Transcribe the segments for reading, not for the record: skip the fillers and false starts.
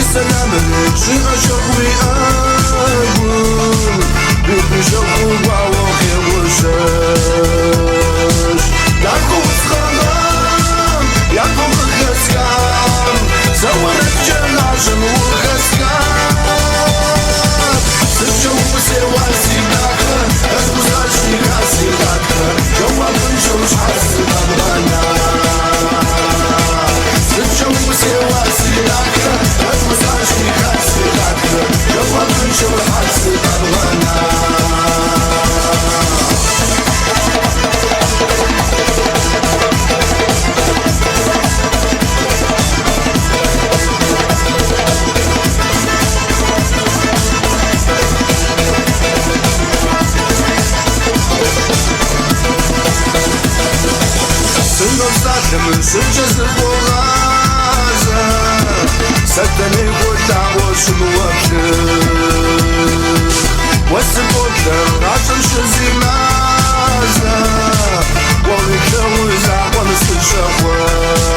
سلامك شي أشوي أقول بيكو شوقو وعوقي وشاش ياكو وسخلام ياكو مخسكام زورك جلاشم وخسكام سجو وسواسي داكا أزوزاشي خاسي داكا جوا بنشوش حاسي بغانا سجو وسواسي داكا أزوزاشي خاسي داكا جوا بنشوش حاسي بغانا سجز البغازة سدني قلع وشموكر والسبوكر عشان شزي مازة ومتجوز عوامس الشواز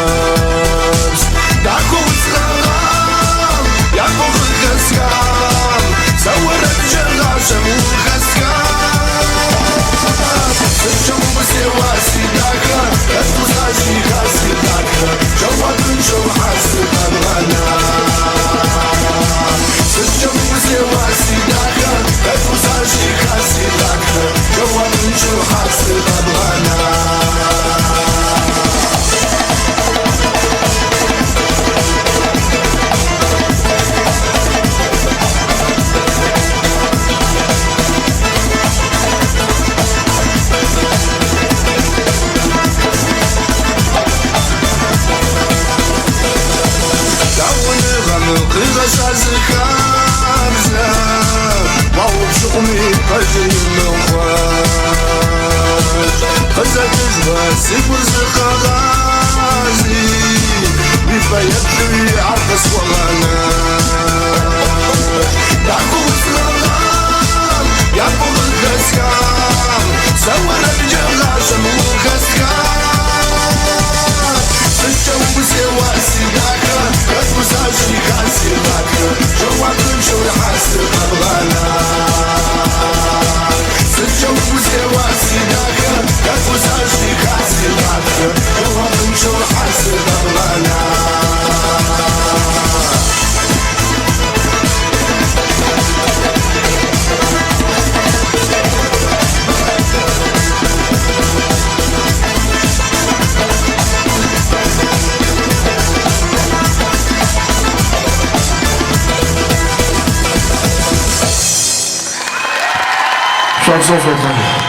داكو وسخرام ياكو خسكام زورك جلاشم وخسكام سجم وسواسي داكا أتوزاشي خاسي داكا جواب نشو حاسي بغانا سجم وسواسي داكا أتوزاشي خاسي داكا جواب نشو حاسي بغانا خابزة وعو بشغمي قجري المخواج خزة تجوى سيبر زقا غازي بيبا يبلوي عرقس وغناج يعقوب السلام يعقوب الخسكام سوّنا بجغاشم وخسكام سجو بسواسي داكا أتوزاشي خاسي داكا جواب نشو حاسي بغانا سجو بسواسي داكا أتوزاشي خاسي داكا جواب نشو حاسي بغانا Chanson, Frédéric.